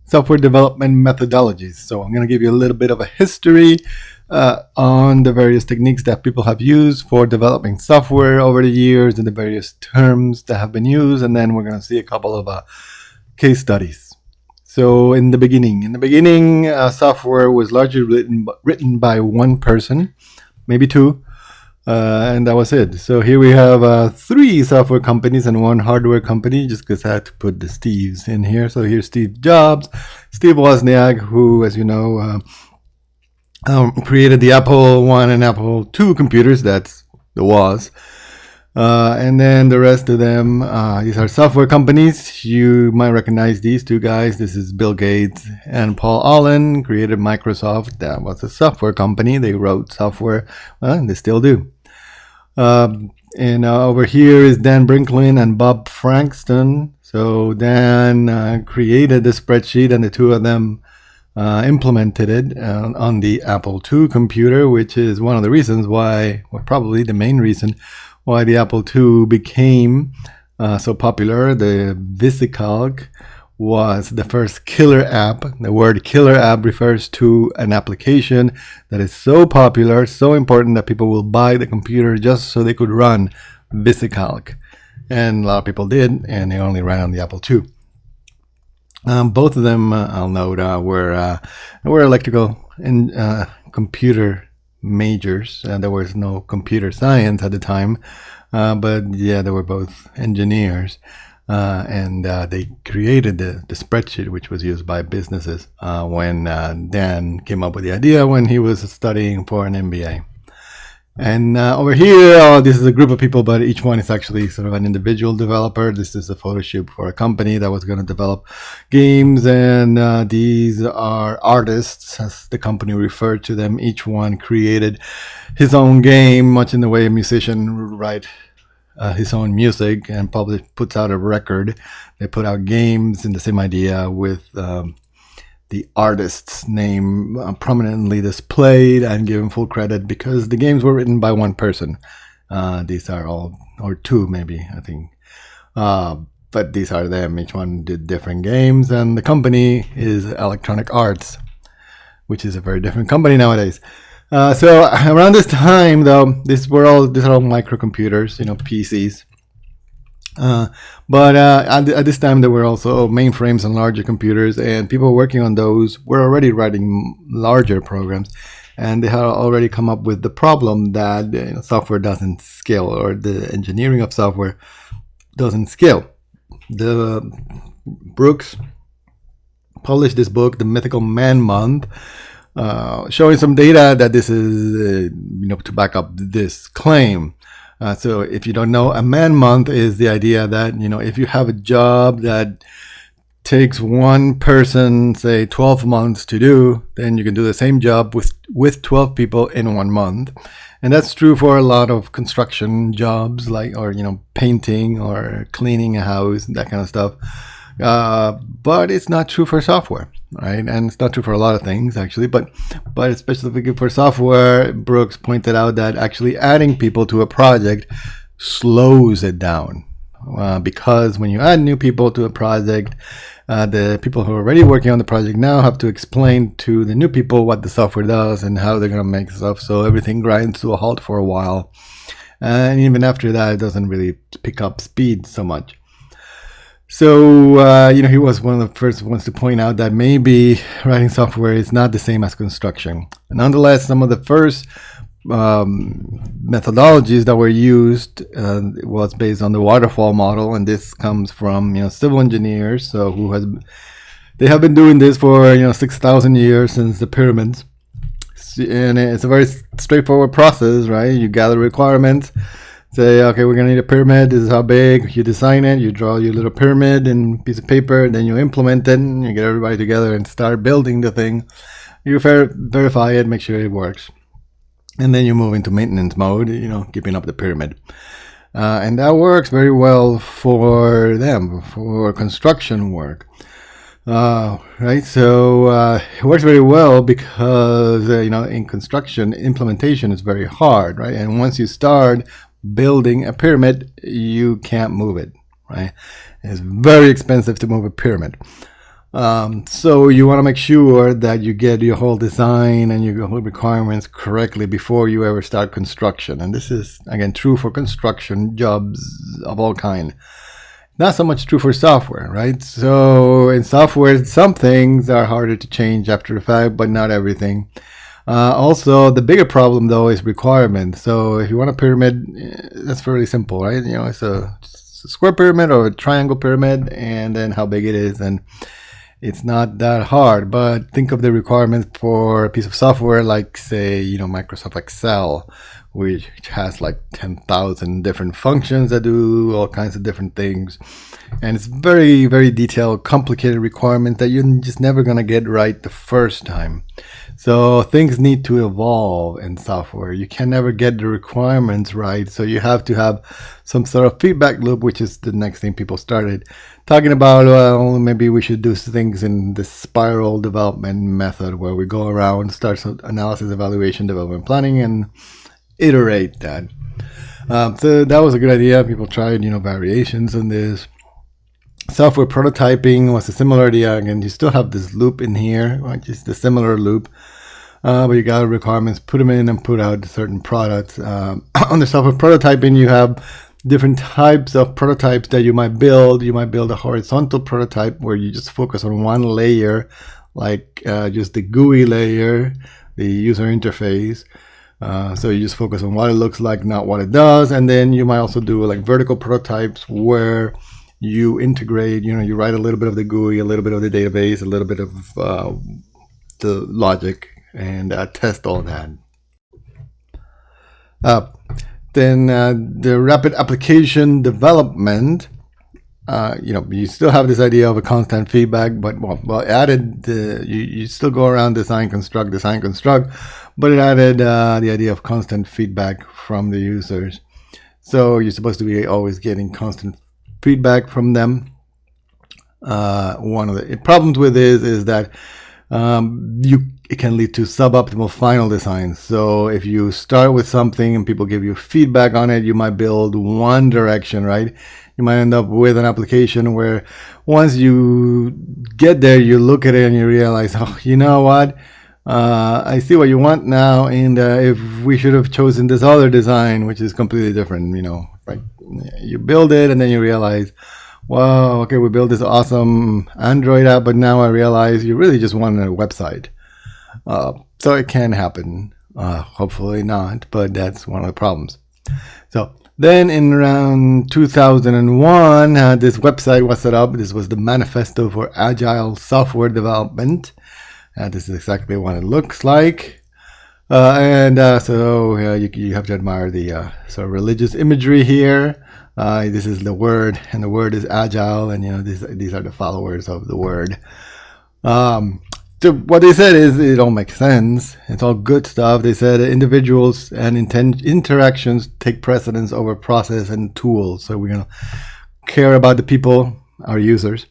software development methodologies. So I'm going to give you a little bit of a history on the various techniques that people have used for developing software over the years and the various terms that have been used. And then we're going to see a couple of case studies. So in the beginning, software was largely written by one person, maybe two, and that was it. So here we have 3 software companies and 1 hardware company, just because I had to put the Steves in here. So here's Steve Jobs, Steve Wozniak, who, as you know, created the Apple I and Apple II computers. That's the Woz. And then the rest of them, these are software companies. You might recognize these 2 guys. This is Bill Gates and Paul Allen, created Microsoft. That was a software company. They wrote software. They still do. And over here is Dan Brinklin and Bob Frankston. So Dan created the spreadsheet, and the 2 of them implemented it on the Apple II computer, which is one of the reasons why, or probably the main reason, why the Apple II became so popular. The VisiCalc was the first killer app. The word killer app refers to an application that is so popular, so important, that people will buy the computer just so they could run VisiCalc. And a lot of people did, and they only ran on the Apple II. Both of them, I'll note, were electrical and computer majors. There was no computer science at the time, but yeah, they were both engineers, and they created the spreadsheet, which was used by businesses when Dan came up with the idea when he was studying for an MBA. And over here, this is a group of people, but each one is actually sort of an individual developer. This is a photo shoot for a company that was going to develop games, and these are artists, as the company referred to them. Each one created his own game, much in the way a musician writes his own music and puts out a record. They put out games in the same idea, with the artist's name prominently displayed and given full credit, because the games were written by one person. These are all, or 2 maybe, I think. But these are them. Each one did different games, and the company is Electronic Arts, which is a very different company nowadays. So around this time, though, these are all microcomputers, PCs. But at this time, there were also mainframes and larger computers, and people working on those were already writing larger programs, and they had already come up with the problem that software doesn't scale, or the engineering of software doesn't scale. The Brooks published this book, The Mythical Man Month, showing some data that this is, to back up this claim. So if you don't know, a man month is the idea that, if you have a job that takes one person, say 12 months to do, then you can do the same job with 12 people in 1 month. And that's true for a lot of construction jobs, or painting or cleaning a house, that kind of stuff. But it's not true for software, right? And it's not true for a lot of things, actually, but specifically for software, Brooks pointed out that actually adding people to a project slows it down, because when you add new people to a project, the people who are already working on the project now have to explain to the new people what the software does and how they're going to make stuff, so everything grinds to a halt for a while. And even after that, it doesn't really pick up speed so much. So, he was one of the first ones to point out that maybe writing software is not the same as construction. Nonetheless, some of the first methodologies that were used was based on the Waterfall Model, and this comes from civil engineers. So they have been doing this for 6,000 years, since the pyramids, and it's a very straightforward process, right? You gather requirements. Say, okay, we're going to need a pyramid. This is how big. You design it. You draw your little pyramid in a piece of paper. Then you implement it. And you get everybody together and start building the thing. You verify it, make sure it works. And then you move into maintenance mode, keeping up the pyramid. And that works very well for them, for construction work. Right, so it works very well because, in construction, implementation is very hard, right? And once you start building a pyramid, you can't move it, right? It's very expensive to move a pyramid. So you want to make sure that you get your whole design and your whole requirements correctly before you ever start construction. And this is, again, true for construction jobs of all kind. Not so much true for software, right? So in software, some things are harder to change after the fact, but not everything. Also, the bigger problem, though, is requirements. So if you want a pyramid, that's fairly simple, right? It's a square pyramid or a triangle pyramid, and then how big it is. And it's not that hard, but think of the requirements for a piece of software like, say, Microsoft Excel, which has like 10,000 different functions that do all kinds of different things. And it's very, very detailed, complicated requirements that you're just never going to get right the first time. So things need to evolve in software. You can never get the requirements right. So you have to have some sort of feedback loop, which is the next thing people started talking about. Well, maybe we should do things in the spiral development method where we go around, start some analysis, evaluation, development, planning, and iterate that. So that was a good idea. People tried, variations on this. Software prototyping was a similar idea. Again, you still have this loop in here, which is the similar loop. But you got requirements, put them in and put out certain products. On the software prototyping, you have different types of prototypes that you might build. You might build a horizontal prototype where you just focus on one layer, like just the GUI layer, the user interface. So you just focus on what it looks like, not what it does. And then you might also do like vertical prototypes where you integrate, you write a little bit of the GUI, a little bit of the database, a little bit of the logic, and test all that. Then the rapid application development, you still have this idea of a constant feedback, but added you still go around design, construct, but it added the idea of constant feedback from the users. So you're supposed to be always getting constant feedback from them. One of the problems with this is that it can lead to suboptimal final designs. So if you start with something and people give you feedback on it, you might build one direction, right? You might end up with an application where once you get there, you look at it and you realize, oh, you know what? I see what you want now, and if we should have chosen this other design, which is completely different, right? You build it and then you realize, wow, okay, we built this awesome Android app, but now I realize you really just wanted a website. So it can happen, hopefully not, but that's one of the problems. So then in around 2001, this website was set up. This was the Manifesto for Agile Software Development. This is exactly what it looks like. So you have to admire the sort of religious imagery here. This is the word, and the word is agile, and these are the followers of the word. So what they said is it all makes sense. It's all good stuff. They said individuals and interactions take precedence over process and tools. So we're gonna care about the people, our users.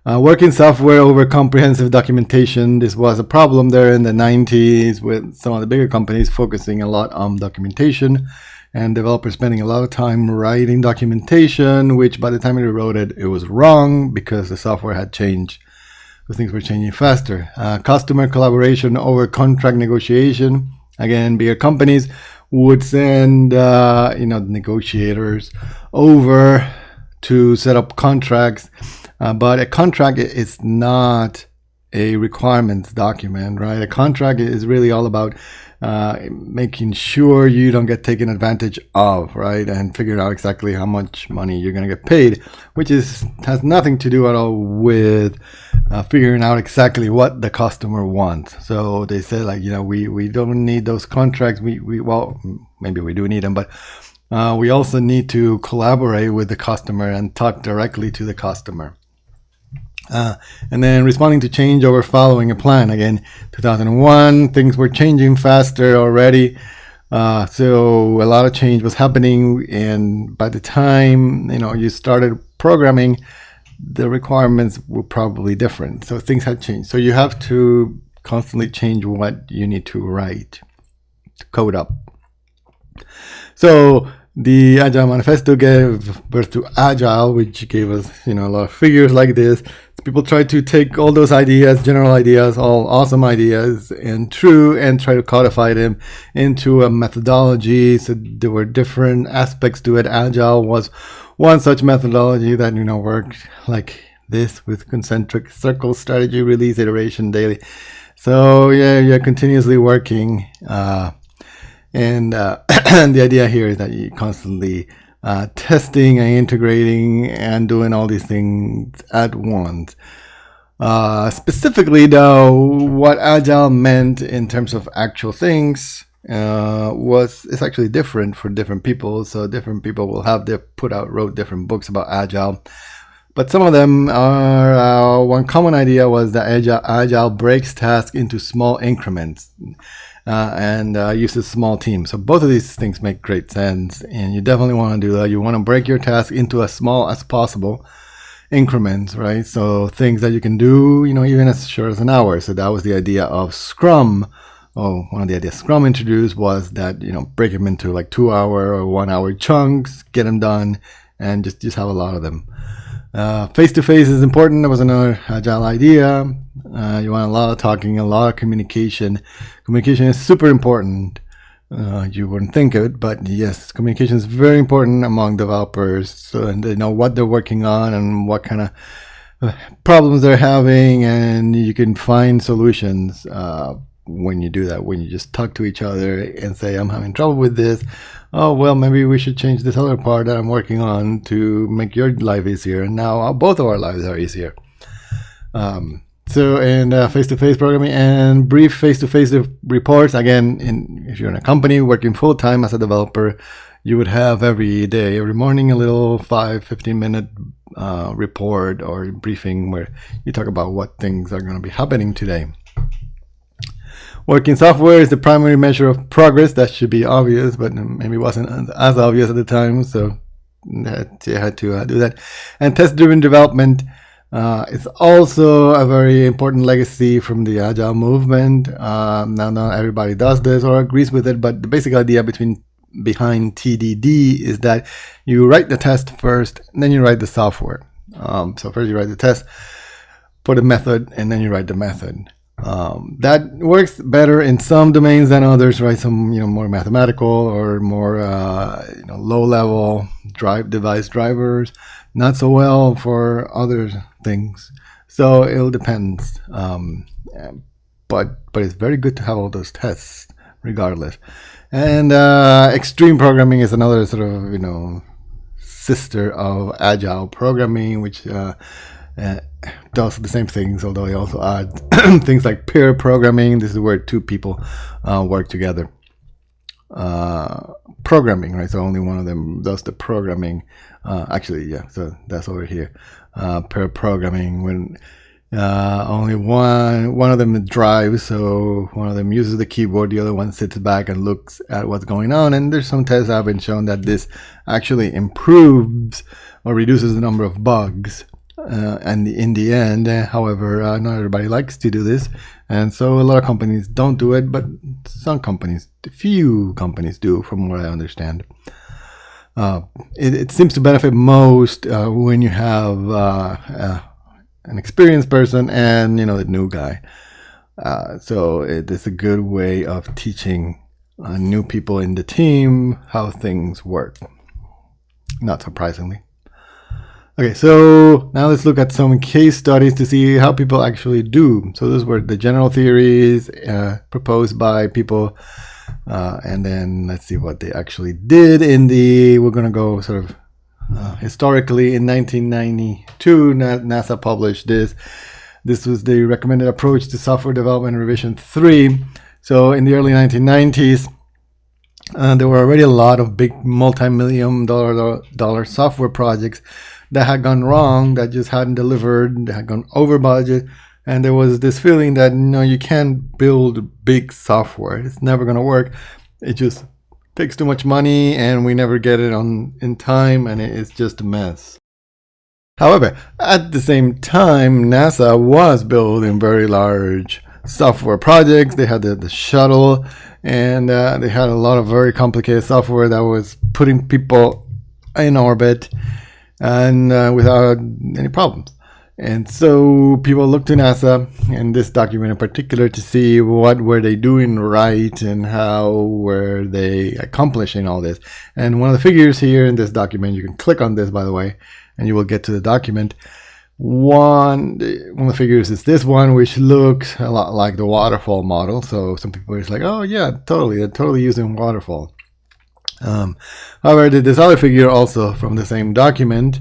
Working software over comprehensive documentation. This was a problem there in the 90s with some of the bigger companies focusing a lot on documentation and developers spending a lot of time writing documentation, which by the time they wrote it, it was wrong because the software had changed. Things were changing faster. Customer collaboration over contract negotiation. Again, bigger companies would send negotiators over to set up contracts. But a contract is not a requirements document, right? A contract is really all about making sure you don't get taken advantage of, right? And figuring out exactly how much money you're going to get paid, which has nothing to do at all with figuring out exactly what the customer wants. So they say, like, we don't need those contracts. Well, maybe we do need them, but we also need to collaborate with the customer and talk directly to the customer. And then responding to change over following a plan. Again, 2001, things were changing faster already. So a lot of change was happening. And by the time, you started programming, the requirements were probably different. So things had changed. So you have to constantly change what you need to write, to code up. So the Agile Manifesto gave birth to Agile, which gave us, a lot of figures like this. It's People try to take all those ideas, general ideas, all awesome ideas and true, and try to codify them into a methodology. So there were different aspects to it. Agile was one such methodology that, worked like this with concentric circle strategy, release, iteration, daily. So yeah, you're continuously working. And the idea here is that you're constantly testing and integrating and doing all these things at once. Specifically, though, what Agile meant in terms of actual things is actually different for different people. So different people will have wrote different books about Agile. But some of them are, one common idea was that Agile breaks tasks into small increments and uses small teams. So both of these things make great sense, and you definitely want to do that. You want to break your task into as small as possible increments, right? So things that you can do, even as short as an hour. So that was the idea of Scrum. One of the ideas Scrum introduced was that, break them into like 2-hour or 1-hour chunks, get them done, and just have a lot of them. Face-to-face is important. That was another Agile idea. You want a lot of talking, a lot of communication. Communication is super important. You wouldn't think of it, but yes, communication is very important among developers. So, and they know what they're working on and what kind of problems they're having, and you can find solutions when you do that. When you just talk to each other and say, "I'm having trouble with this. Oh, well, maybe we should change this other part that I'm working on to make your life easier." And now both of our lives are easier. Face-to-face programming and brief face-to-face reports. Again, if you're in a company working full-time as a developer, you would have every morning, a little 5-15 minute report or briefing where you talk about what things are going to be happening today. Working software is the primary measure of progress. That should be obvious, but maybe wasn't as obvious at the time, so you had to do that. And test-driven development is also a very important legacy from the Agile movement. Now, not everybody does this or agrees with it, but the basic idea behind TDD is that you write the test first, and then you write the software. So first you write the test, put a method, and then you write the method. That works better in some domains than others, right? Some, more mathematical or more, low-level device drivers. Not so well for other things. So it'll depend. But it's very good to have all those tests regardless. And extreme programming is another sort of, sister of Agile programming, which does the same things, although I also add things like pair programming. This is where two people work together. Programming, right? So only one of them does the programming. So that's over here. Pair programming, when only one of them drives, so one of them uses the keyboard, the other one sits back and looks at what's going on. And there's some tests that have been shown that this actually improves or reduces the number of bugs. And in the end, however, not everybody likes to do this, and so a lot of companies don't do it, but few companies do, from what I understand. It seems to benefit most when you have an experienced person and the new guy. So it's a good way of teaching new people in the team how things work. Not surprisingly. Okay, so now let's look at some case studies to see how people actually do. So those were the general theories proposed by people, and then let's see what they actually did we're going to go sort of historically. In 1992, NASA published this. This was the recommended approach to software development revision 3. So in the early 1990s, there were already a lot of big multi-million dollar software projects that had gone wrong, that just hadn't delivered, that had gone over budget. And there was this feeling that, you can't build big software. It's never going to work. It just takes too much money, and we never get it in time, and it's just a mess. However, at the same time, NASA was building very large software projects. They had the shuttle, and they had a lot of very complicated software that was putting people in orbit and without any problems. And so people looked to NASA in this document in particular to see what were they doing right and how were they accomplishing all this. And one of the figures here in this document, you can click on this, by the way, and you will get to the document. One of the figures is this one, which looks a lot like the waterfall model. So some people are just like, oh yeah, totally, they're totally using waterfall. However, this other figure also from the same document,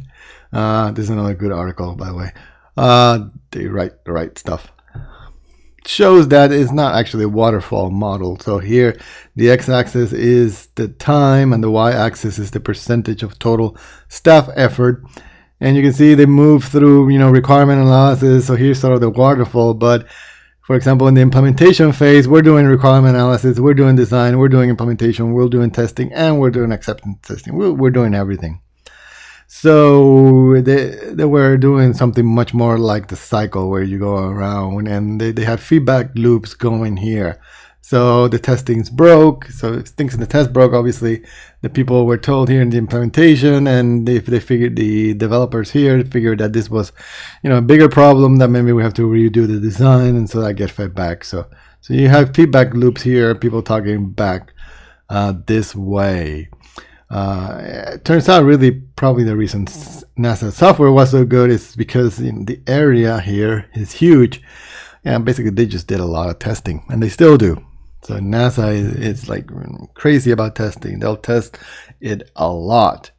this is another good article, by the way. They write the right stuff. Shows that it's not actually a waterfall model. So here, the x-axis is the time and the y-axis is the percentage of total staff effort. And you can see they move through, requirement analysis. So here's sort of the waterfall. But for example, in the implementation phase, we're doing requirement analysis, we're doing design, we're doing implementation, we're doing testing, and we're doing acceptance testing. We're doing everything. So they were doing something much more like the cycle where you go around, and they had feedback loops going here. So the testings broke. So if things in the test broke, obviously the people were told here in the implementation, and if they figured, the developers here figured that this was, a bigger problem, that maybe we have to redo the design, and so that gets fed back. So you have feedback loops here, people talking back this way. It turns out really probably the reason NASA software was so good is because the area here is huge, and basically they just did a lot of testing, and they still do. So NASA is like crazy about testing. They'll test it a lot.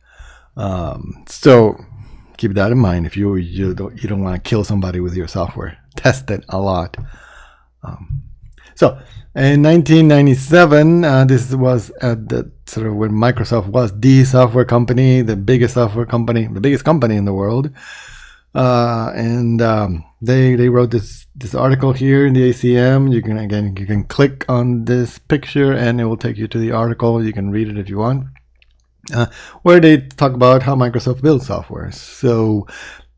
So keep that in mind if you don't want to kill somebody with your software. Test it a lot. So in 1997, this was at the sort of when Microsoft was the software company, the biggest software company, the biggest company in the world. They wrote this article here in the ACM. You can click on this picture and it will take you to the article. You can read it if you want, where they talk about how Microsoft builds software. So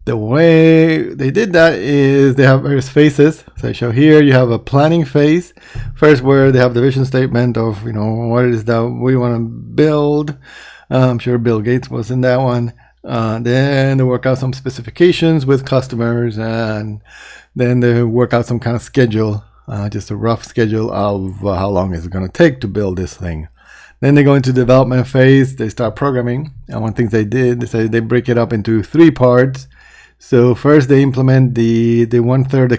the way they did that is they have various phases. So I show here you have a planning phase first, where they have the vision statement of what it is that we want to build. I'm sure Bill Gates was in that one. Then they work out some specifications with customers, and then they work out some kind of schedule, just a rough schedule of how long is it going to take to build this thing. Then they go into development phase. They start programming, and one thing they did, they break it up into 3 parts. So first they implement the 1/3 the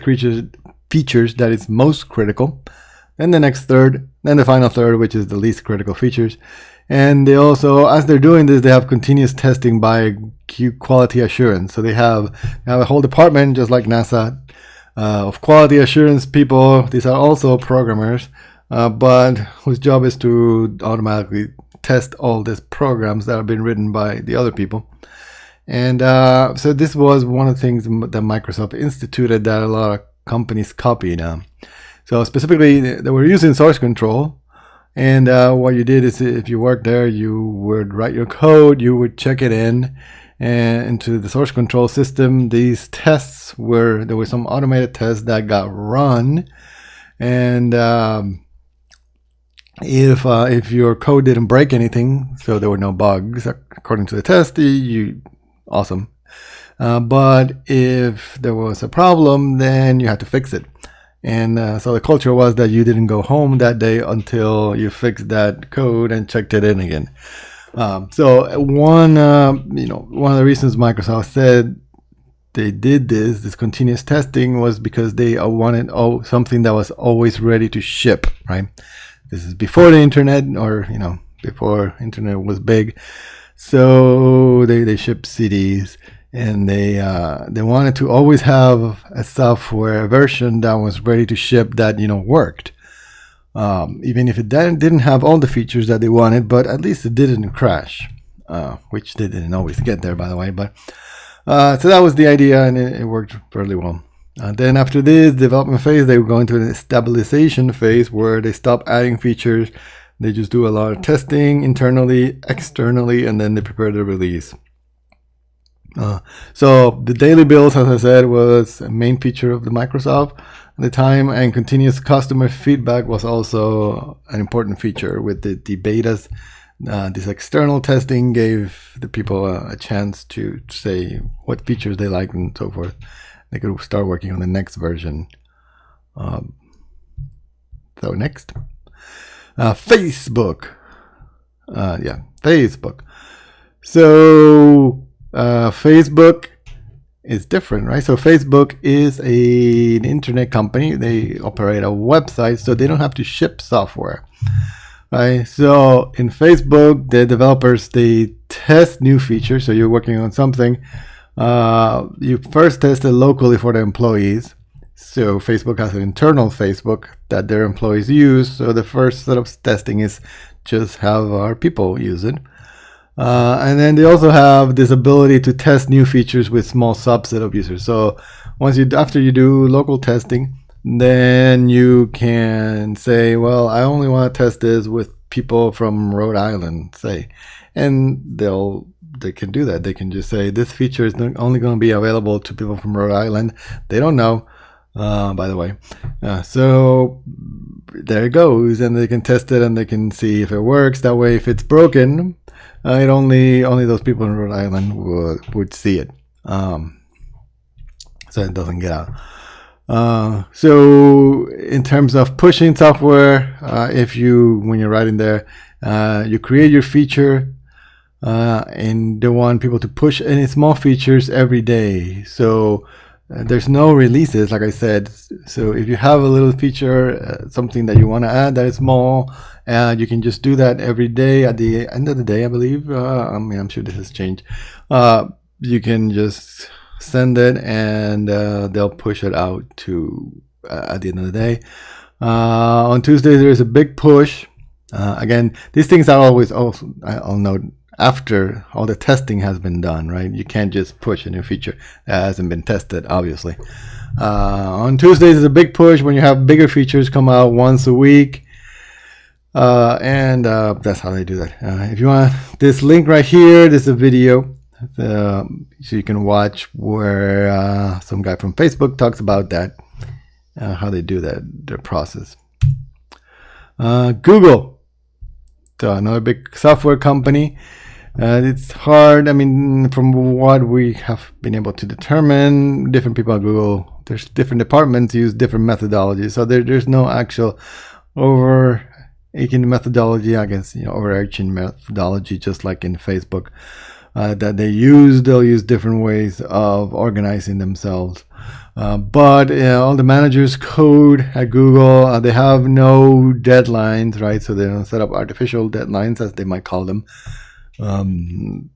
features that is most critical, then the next third, then the final third, which is the least critical features. And they also, as they're doing this, they have continuous testing by quality assurance. So they have a whole department, just like NASA, of quality assurance people. These are also programmers, but whose job is to automatically test all these programs that have been written by the other people. And so this was one of the things that Microsoft instituted that a lot of companies copied. So specifically, they were using source control. And what you did is, if you worked there, you would write your code, you would check it into the source control system. These tests there were some automated tests that got run, and if your code didn't break anything, so there were no bugs according to the test, awesome. But if there was a problem, then you had to fix it. And so the culture was that you didn't go home that day until you fixed that code and checked it in again. So one of the reasons Microsoft said they did this continuous testing was because they wanted something that was always ready to ship, right? This is before the internet, or before internet was big. So they shipped CDs. And they wanted to always have a software version that was ready to ship that worked, even if it didn't have all the features that they wanted, but at least it didn't crash, which they didn't always get there, by the way. But so that was the idea, and it worked fairly well. Then after this development phase, they would go into the stabilization phase, where they stop adding features. They just do a lot of testing internally, externally, and then they prepare the release. So the daily builds, as I said, was a main feature of the Microsoft at the time, and continuous customer feedback was also an important feature with the betas. This external testing gave the people a chance to say what features they liked and so forth. they could start working on the next version. So next, Facebook. Facebook. So Facebook is different, right? So Facebook is an internet company. They operate a website, so they don't have to ship software, right? So in Facebook, the developers, they test new features. So you're working on something. You first test it locally for the employees. So Facebook has an internal Facebook that their employees use. So the first set of testing is just have our people use it. And then they also have this ability to test new features with small subset of users. So after you do local testing, then you can say, well, I only want to test this with people from Rhode Island, say, and they can do that. They can just say this feature is only going to be available to people from Rhode Island. They don't know, by the way. So there it goes, and they can test it and they can see if it works. That way, if it's broken, it only those people in Rhode Island would see it, so it doesn't get out. So in terms of pushing software, when you're writing there, you create your feature, and they want people to push any small features every day. So there's no releases, like I said. So if you have a little feature, something that you want to add that is small, you can just do that every day at the end of the day, I believe. I'm sure this has changed. You can just send it, and they'll push it out to at the end of the day. On Tuesday, there's a big push. Again, these things are always also, I'll note, after all the testing has been done, right? You can't just push a new feature that hasn't been tested, obviously. On Tuesdays is a big push when you have bigger features come out once a week. And that's how they do that. If you want this link right here, this is a video. So you can watch where some guy from Facebook talks about that, how they do that, their process. Google, so another big software company. It's hard. I mean, from what we have been able to determine, different people at Google, there's different departments use different methodologies. So there's no actual overarching methodology, I guess, overarching methodology, just like in Facebook, that they'll use different ways of organizing themselves. But all the managers code at Google, they have no deadlines, right? So they don't set up artificial deadlines, as they might call them. The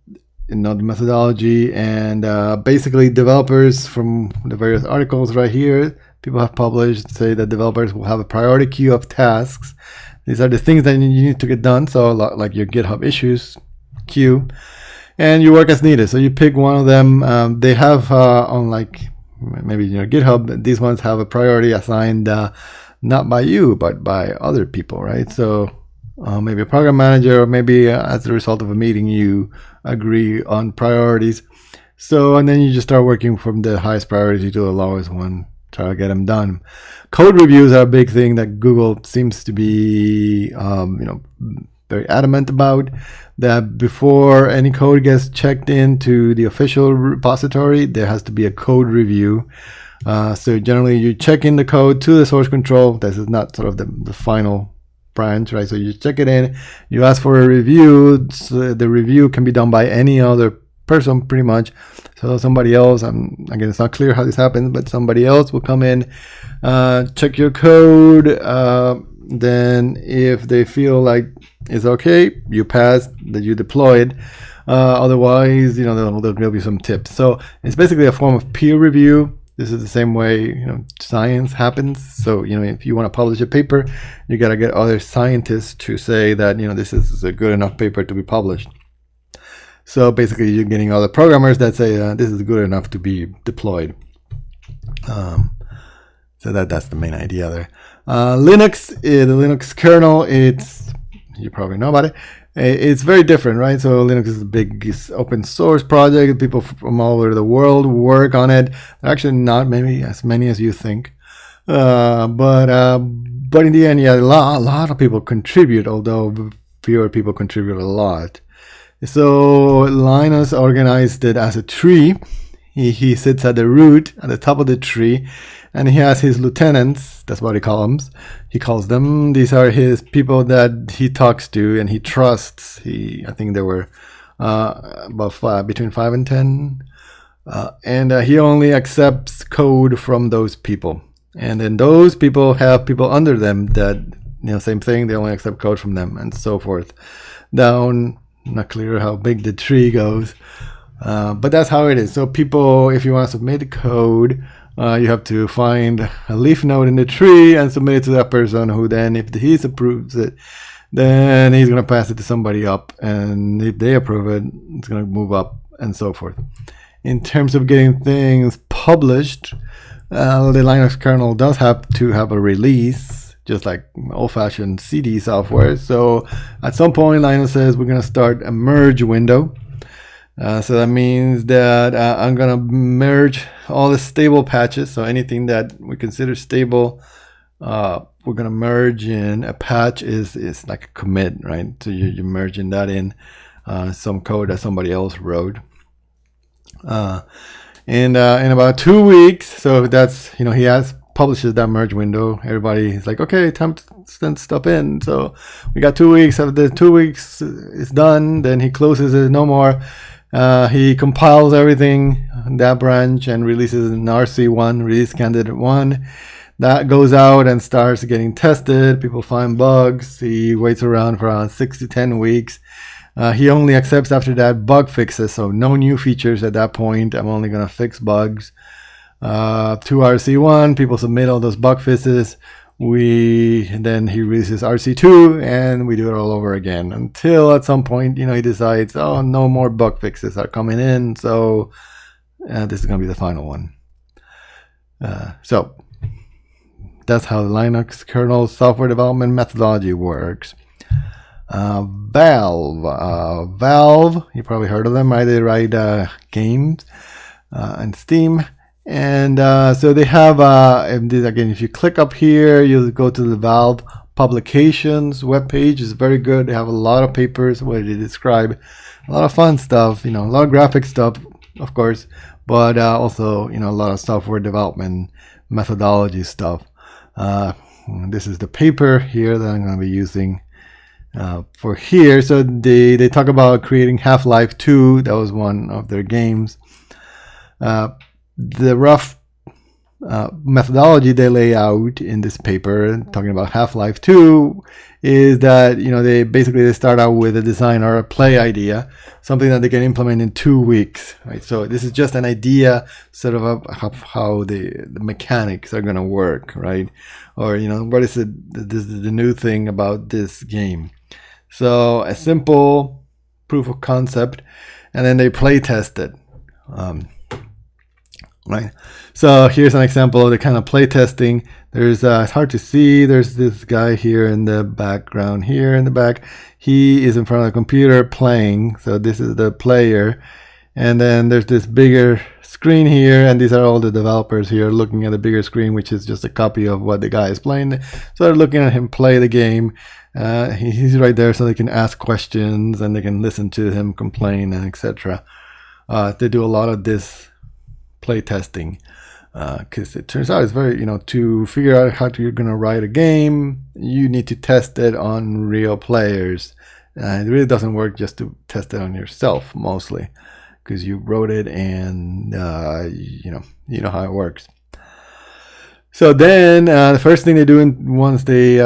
methodology, and basically developers, from the various articles right here, people have published, say that developers will have a priority queue of tasks. These are the things that you need to get done. So like your GitHub issues queue, and you work as needed. So you pick one of them. They have on maybe GitHub, these ones have a priority assigned not by you but by other people, right? So maybe a program manager, or maybe as a result of a meeting you agree on priorities. So and then you just start working from the highest priority to the lowest one, try to get them done. Code reviews are a big thing that Google seems to be very adamant about, that before any code gets checked into the official repository, there has to be a code review. So generally you check in the code to the source control. This is not sort of the final branch, right? So you check it in, you ask for a review. So the review can be done by any other person, pretty much. So somebody else, again, it's not clear how this happens, but somebody else will come in, check your code. Then if they feel like it's okay, you pass, that you deploy it. Otherwise, they'll give you some tips. So it's basically a form of peer review. This is the same way science happens. So if you want to publish a paper, you got to get other scientists to say that this is a good enough paper to be published. So basically, you're getting other programmers that say this is good enough to be deployed. So that's the main idea there. Linux, the Linux kernel, you probably know about it. It's very different, right? So Linux is a big open source project. People from all over the world work on it. Actually, not maybe as many as you think, but in the end, a lot of people contribute, although fewer people contribute a lot. So Linus organized it as a tree, He sits at the root, at the top of the tree, and he has his lieutenants. That's what he calls them. These are his people that he talks to and he trusts. I think there were between 5 and 10, and he only accepts code from those people. And then those people have people under them that, same thing. They only accept code from them, and so forth. Down, not clear how big the tree goes. But that's how it is. So people, if you want to submit code, you have to find a leaf node in the tree and submit it to that person, who then, if he approves it, then he's going to pass it to somebody up. And if they approve it, it's going to move up, and so forth. In terms of getting things published, the Linux kernel does have to have a release, just like old-fashioned CD software. So at some point, Linux says we're going to start a merge window. So that means that I'm going to merge all the stable patches. So anything that we consider stable, we're going to merge in. A patch is like a commit, right? So you're merging that in some code that somebody else wrote. In about 2 weeks, so that's, he publishes that merge window. Everybody is like, okay, time to send stuff in. So we got 2 weeks. After the 2 weeks is done, then he closes it, no more. He compiles everything in that branch and releases an RC1, release candidate 1. That goes out and starts getting tested. People find bugs. He waits around for around 6 to 10 weeks. He only accepts after that bug fixes, so no new features at that point. I'm only going to fix bugs. To RC1, people submit all those bug fixes. Then he releases RC2, and we do it all over again until at some point, he decides, oh, no more bug fixes are coming in, so this is going to be the final one. So that's how the Linux kernel software development methodology works. Valve, you probably heard of them, right? They write games and Steam. And so they have, again, if you click up here, you'll go to the Valve publications webpage. It's very good. They have a lot of papers where they describe a lot of fun stuff, a lot of graphic stuff, of course, but also, a lot of software development methodology stuff. This is the paper here that I'm going to be using for here. So they talk about creating HalfLife II. That was one of their games. The rough methodology they lay out in this paper, talking about HalfLife II, is that they start out with a design or a play idea, something that they can implement in 2 weeks. Right. So this is just an idea, sort of how the mechanics are going to work, right? Or what is the new thing about this game? So a simple proof of concept, and then they play test it. Right. So here's an example of the kind of play testing. There's it's hard to see. There's this guy here in the background here in the back. He is in front of the computer playing. So this is the player. And then there's this bigger screen here, and these are all the developers here looking at the bigger screen, which is just a copy of what the guy is playing. So they're looking at him play the game. He's right there, so they can ask questions and they can listen to him complain and etc. They do a lot of this play testing because it turns out it's very, to figure out how you're going to write a game, you need to test it on real players. It really doesn't work just to test it on yourself mostly, because you wrote it and you know how it works. So then the first thing they do once they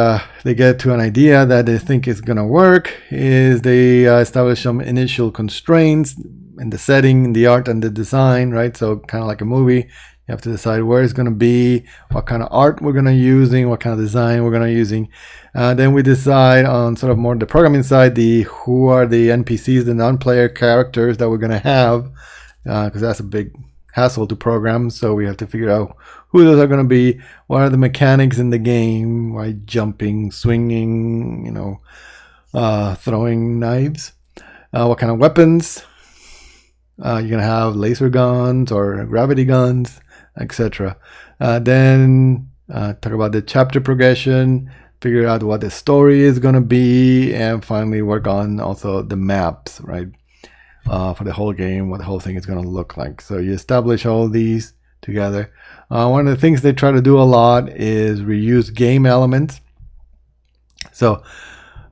get to an idea that they think is going to work is they establish some initial constraints in the setting, in the art, and the design, right? So kind of like a movie, you have to decide where it's going to be, what kind of art we're going to using, what kind of design we're going to using. Then we decide on sort of more the programming side, who are the NPCs, the non-player characters that we're going to have, because that's a big hassle to program. So we have to figure out who those are going to be, what are the mechanics in the game, right? Jumping, swinging, throwing knives, what kind of weapons. You're going to have laser guns or gravity guns, etc. Then talk about the chapter progression, figure out what the story is going to be, and finally work on also the maps, right? for the whole game, what the whole thing is going to look like. So you establish all these together. One of the things they try to do a lot is reuse game elements. So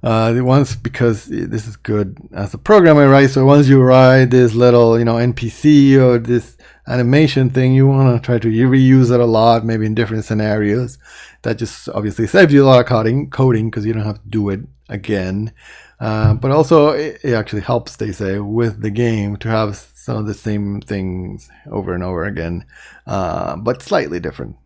because this is good as a programmer, right? So once you write this little, NPC or this animation thing, you want to try to reuse it a lot, maybe in different scenarios. That just obviously saves you a lot of coding because you don't have to do it again. But also it actually helps, they say, with the game to have some of the same things over and over again, but slightly different.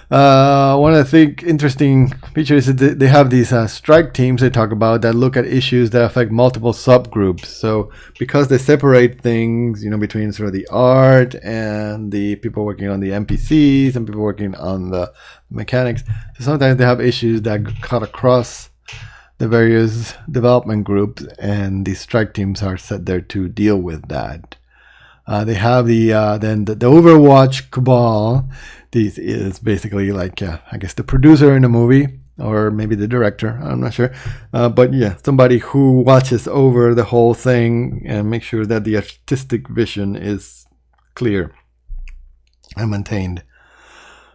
One of the interesting features is that they have these strike teams they talk about that look at issues that affect multiple subgroups. So because they separate things, between sort of the art and the people working on the NPCs and people working on the mechanics, so sometimes they have issues that cut across the various development groups, and the strike teams are set there to deal with that. They have the Overwatch cabal. This is basically like, I guess, the producer in a movie, or maybe the director, I'm not sure. But yeah, somebody who watches over the whole thing and makes sure that the artistic vision is clear and maintained.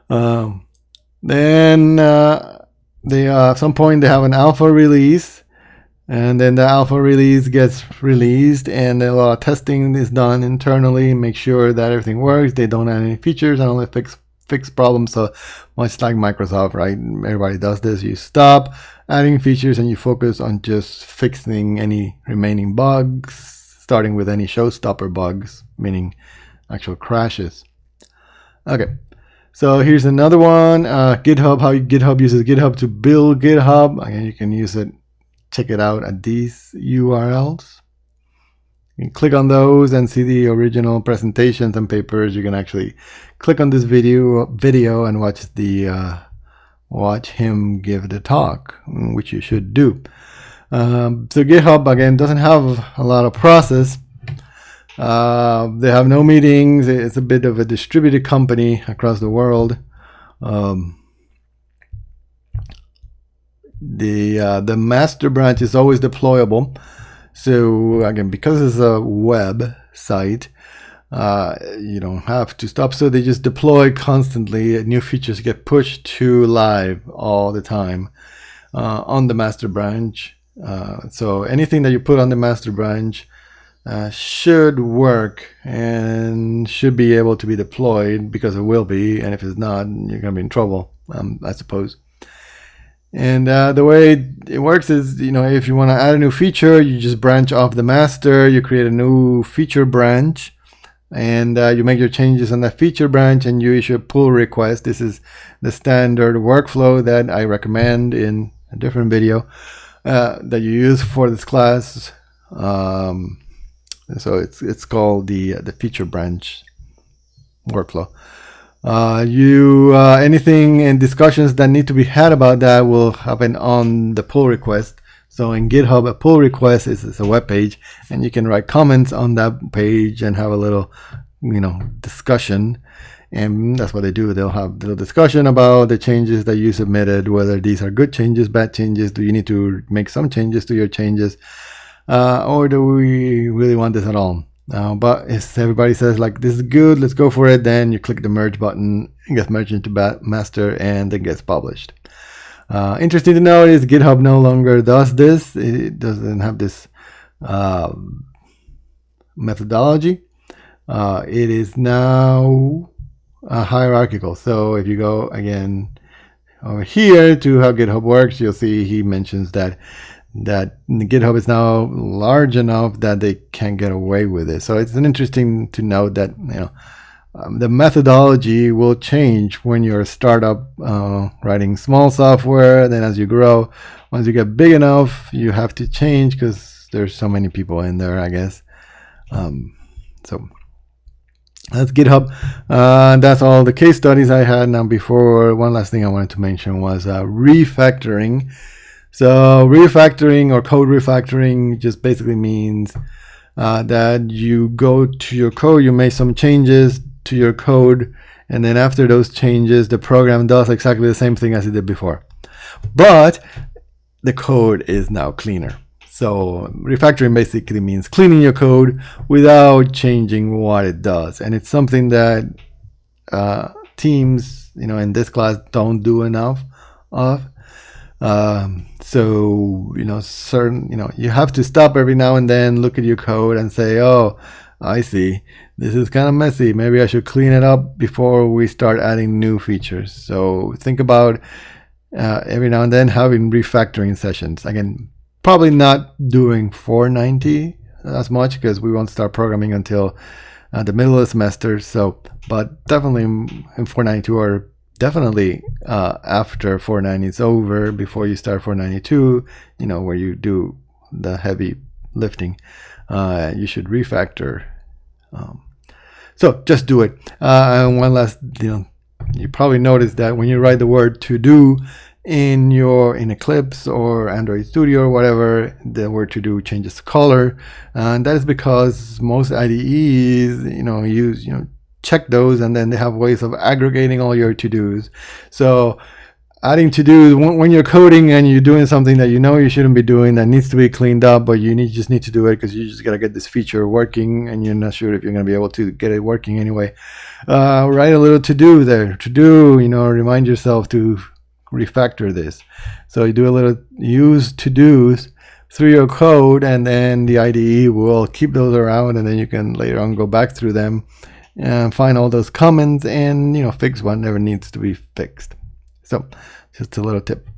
Then at some point they have an alpha release, and then the alpha release gets released, and a lot of testing is done internally, make sure that everything works. They don't add any features and only fix problems. So much like Microsoft, right? Everybody does this. You stop adding features and you focus on just fixing any remaining bugs, starting with any showstopper bugs, meaning actual crashes. Okay. So here's another one, GitHub, how GitHub uses GitHub to build GitHub. Again, you can use it, check it out at these URLs. You can click on those and see the original presentations and papers. You can actually click on this video and watch him give the talk, which you should do. So GitHub, again, doesn't have a lot of process. They have no meetings. It's a bit of a distributed company across the world. The master branch is always deployable. So again, because it's a web site, you don't have to stop. So they just deploy constantly. New features get pushed to live all the time on the master branch. So anything that you put on the master branch should work and should be able to be deployed, because it will be, and if it's not, you're gonna be in trouble, I suppose. And the way it works is, if you want to add a new feature, you just branch off the master, you create a new feature branch, and you make your changes on that feature branch, and you issue a pull request. This is the standard workflow that I recommend in a different video that you use for this class. So it's called the feature branch workflow. Anything and discussions that need to be had about that will happen on the pull request. So in GitHub, a pull request is a web page, and you can write comments on that page and have a little, discussion. And that's what they do. They'll have a little discussion about the changes that you submitted, whether these are good changes, bad changes. Do you need to make some changes to your changes? Or do we really want this at all? But if everybody says, like, this is good, let's go for it, then you click the merge button, it gets merged into master, and it gets published. Interesting to know is GitHub no longer does this. It doesn't have this methodology. It is now hierarchical. So if you go again over here to how GitHub works, you'll see he mentions that GitHub is now large enough that they can't get away with it. So it's interesting to note that the methodology will change when you're a startup writing small software. Then as you grow, once you get big enough, you have to change because there's so many people in there, I guess. So that's GitHub. That's all the case studies I had. Now, before, one last thing I wanted to mention was refactoring. So refactoring or code refactoring just basically means that you go to your code, you make some changes to your code, and then after those changes, the program does exactly the same thing as it did before. But the code is now cleaner. So refactoring basically means cleaning your code without changing what it does, and it's something that teams, in this class don't do enough of. So you have to stop every now and then, look at your code, and say, "Oh, I see. This is kind of messy. Maybe I should clean it up before we start adding new features." So think about every now and then having refactoring sessions. Again, probably not doing 490 as much because we won't start programming until the middle of the semester. So, but definitely in 492 or definitely after 490 is over, before you start 492, where you do the heavy lifting, you should refactor. So just do it. And one last, you probably noticed that when you write the word to do in Eclipse or Android Studio or whatever, the word to do changes color, and that is because most IDEs, use check those, and then they have ways of aggregating all your to-dos. So adding to-dos when you're coding and you're doing something that you shouldn't be doing, that needs to be cleaned up, but you just need to do it because you just got to get this feature working and you're not sure if you're going to be able to get it working anyway. Write a little to-do there. To-do, remind yourself to refactor this. So you do a little use to-dos through your code, and then the IDE will keep those around, and then you can later on go back through them and find all those comments and fix whatever needs to be fixed. So just a little tip.